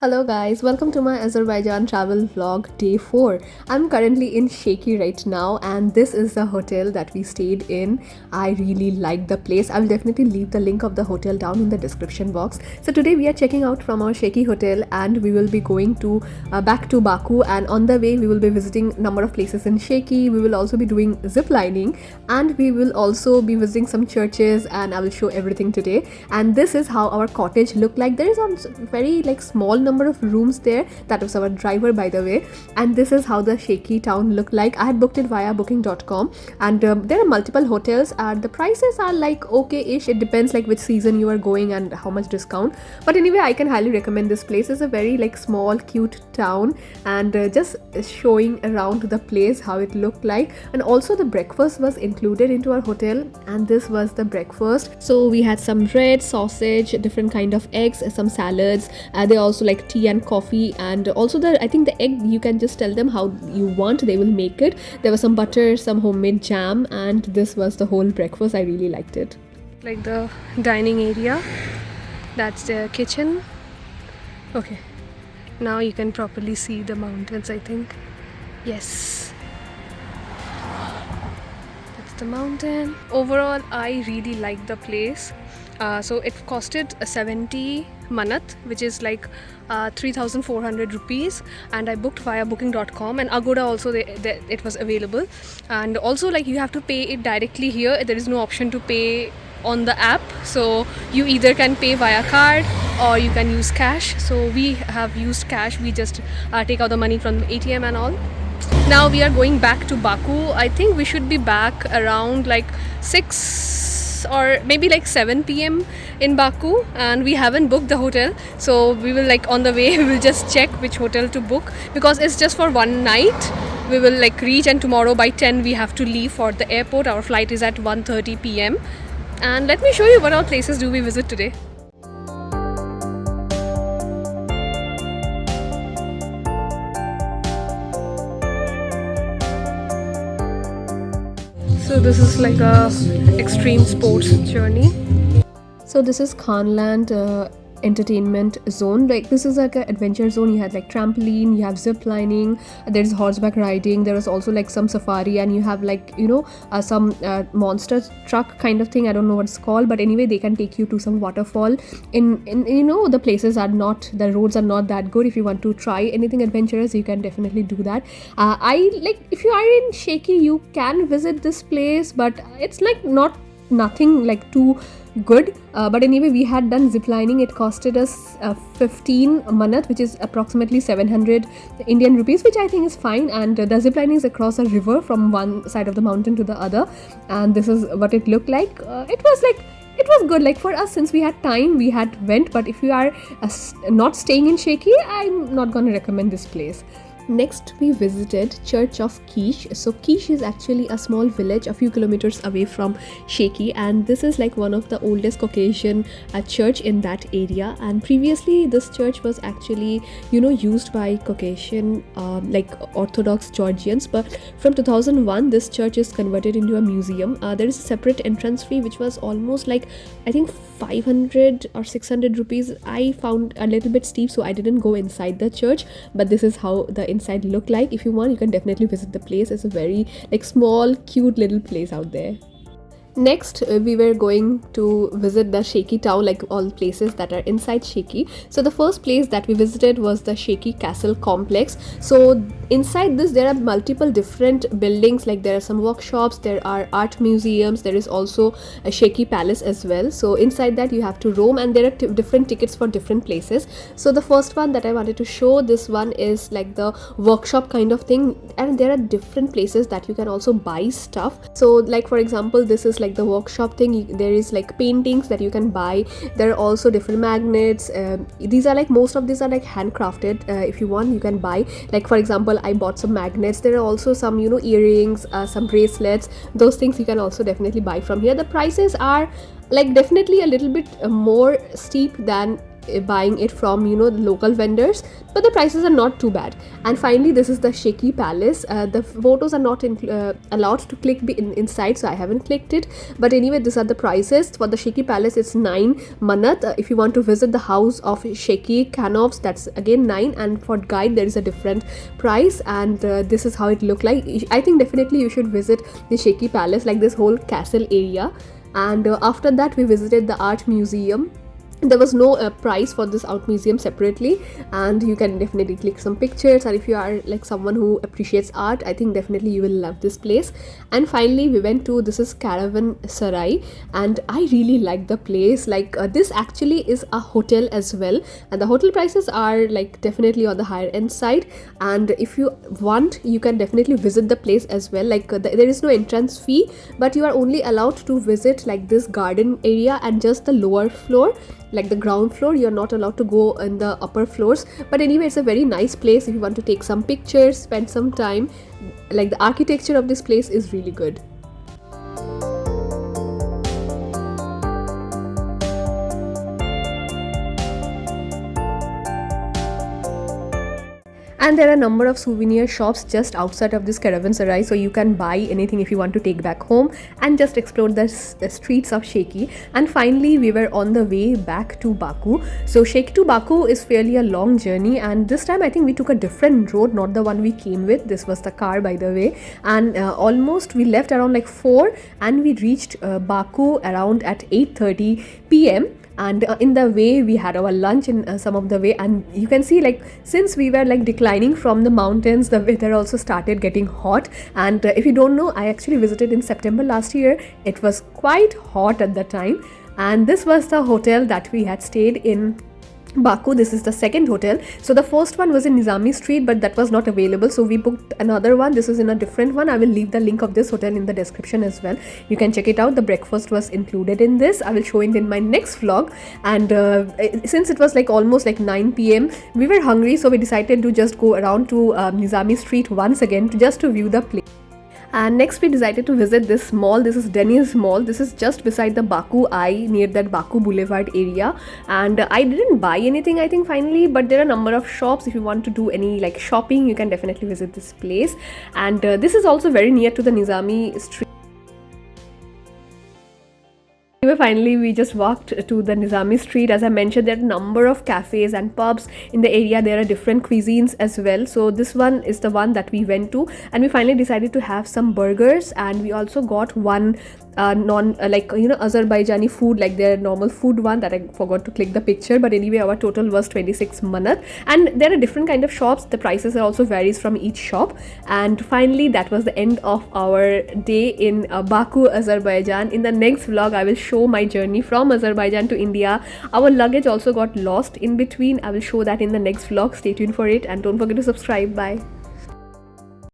Hello guys, welcome to my Azerbaijan travel vlog day 4. I'm currently in Sheki right now and this is the hotel that we stayed in. I really like the place. I'll definitely leave the link of the hotel down in the description box. So today we are checking out from our Sheki hotel and we will be going to back to Baku, and on the way we will be visiting number of places in Sheki. We will also be doing zip lining and we will also be visiting some churches, and I will show everything today. And this is how our cottage looked like. There is a very small number of rooms there. That was our driver, by the way. And this is how the Sheki town looked like. I had booked it via booking.com, and there are multiple hotels and the prices are okay-ish. It depends which season you are going and how much discount, but anyway I can highly recommend this place. It's a very small cute town, and just showing around the place how it looked like. And also the breakfast was included into our hotel, and this was the breakfast. So we had some bread, sausage, different kind of eggs, some salads. They also tea and coffee, and also I think the egg, you can just tell them how you want, they will make it. There was some butter, some homemade jam, and this was the whole breakfast. I really liked it. Like the dining area, that's the kitchen. Okay, now you can properly see the mountains, I think. Yes, that's the mountain. Overall I really like the place. So it costed 70 manat, which is 3,400 rupees, and I booked via booking.com, and Agoda also it was available. And also you have to pay it directly here. There is no option to pay on the app, so you either can pay via card or you can use cash. So we have used cash. We just take out the money from the ATM and all. Now we are going back to Baku. I think we should be back around 6 or maybe 7 p.m. in Baku, and we haven't booked the hotel, so we will on the way we will just check which hotel to book, because it's just for one night. We will reach, and tomorrow by 10 we have to leave for the airport. Our flight is at 1:30 p.m. and let me show you what all places do we visit today. So this is a extreme sports journey. So this is Khanland entertainment zone. This is an adventure zone. You had trampoline, you have zip lining, there's horseback riding, there is also some safari, and you have some monster truck kind of thing. I don't know what it's called, but anyway they can take you to some waterfall. In the places are not, the roads are not that good. If you want to try anything adventurous, you can definitely do that. If you are in Sheki, you can visit this place, but it's nothing too good. But anyway, we had done ziplining. It costed us 15 manat, which is approximately 700 Indian rupees, which I think is fine. And the ziplining is across a river from one side of the mountain to the other, and this is what it looked like. It was good. For us, since we had time, we had went. But if you are not staying in Sheki, I'm not going to recommend this place. Next we visited Church of Kish. So Kish is actually a small village a few kilometers away from Sheki, and this is one of the oldest Caucasian church in that area. And previously this church was actually used by Caucasian Orthodox Georgians, but from 2001 this church is converted into a museum. There is a separate entrance fee which was almost I think 500 or 600 rupees. I found a little bit steep, so I didn't go inside the church, but this is how the inside look like. If you want, you can definitely visit the place. It's a very small cute little place out there. Next we were going to visit the Sheki town, all places that are inside Sheki. So the first place that we visited was the Sheki Castle complex. So inside this there are multiple different buildings, there are some workshops, there are art museums, there is also a Sheki palace as well. So inside that you have to roam, and there are different tickets for different places. So the first one that I wanted to show, this one is the workshop kind of thing, and there are different places that you can also buy stuff. So for example, this is the workshop thing. There is paintings that you can buy. There are also different magnets. These are most of these are handcrafted. If you want, you can buy. For example, I bought some magnets. There are also some earrings, some bracelets. Those things you can also definitely buy from here. The prices are definitely a little bit more steep than buying it from, you know, the local vendors, but the prices are not too bad. And finally, this is the Sheki Palace. The photos are not allowed to click inside, so I haven't clicked it. But anyway, these are the prices for the Sheki Palace. It's 9 manat. If you want to visit the house of Sheki Kanovs, that's again 9, and for guide there is a different price. And this is how it looked like. I think definitely you should visit the Sheki Palace, like this whole castle area. And after that we visited the art museum. There was no price for this art museum separately, and you can definitely click some pictures, and if you are like someone who appreciates art, I think definitely you will love this place. And finally we went to, this is Caravan Sarai, and I really like the place. Like this actually is a hotel as well, and the hotel prices are like definitely on the higher end side, and if you want you can definitely visit the place as well. Like there is no entrance fee, but you are only allowed to visit like this garden area and just the lower floor. Like the ground floor, you're not allowed to go in the upper floors. But anyway, it's a very nice place if you want to take some pictures, spend some time. Like the architecture of this place is really good. And there are a number of souvenir shops just outside of this caravanserai, so you can buy anything if you want to take back home and just explore the streets of Sheki. And finally we were on the way back to Baku. So Sheki to Baku is fairly a long journey, and this time I think we took a different road, not the one we came with. This was the car, by the way. And almost we left around like 4 and we reached Baku around at 8:30 p.m. And in the way we had our lunch in some of the way, and you can see like since we were like declining from the mountains, the weather also started getting hot. And if you don't know, I actually visited in September last year. It was quite hot at the time, and this was the hotel that we had stayed in Baku. This is the second hotel. So the first one was in Nizami Street, but that was not available, so we booked another one. This is in a different one. I will leave the link of this hotel in the description as well. You can check it out. The breakfast was included in this. I will show it in my next vlog. And since it was like almost like 9 p.m, we were hungry, so we decided to just go around to Nizami Street once again just to view the place. And next we decided to visit this mall. This is Denny's Mall. This is just beside the Baku Eye, near that Baku Boulevard area. And I didn't buy anything, I think, finally, but there are a number of shops. If you want to do any like shopping, you can definitely visit this place. And this is also very near to the Nizami Street. Finally we just walked to the Nizami Street. As I mentioned, there are a number of cafes and pubs in the area. There are different cuisines as well, so this one is the one that we went to. And we finally decided to have some burgers, and we also got one Azerbaijani food, like their normal food one that I forgot to click the picture. But anyway, our total was 26 manat, and there are different kind of shops. The prices are also varies from each shop. And finally that was the end of our day in Baku, Azerbaijan. In the next vlog I will show my journey from Azerbaijan to India. Our luggage also got lost in between. I will show that in the next vlog. Stay tuned for it, and don't forget to subscribe. Bye.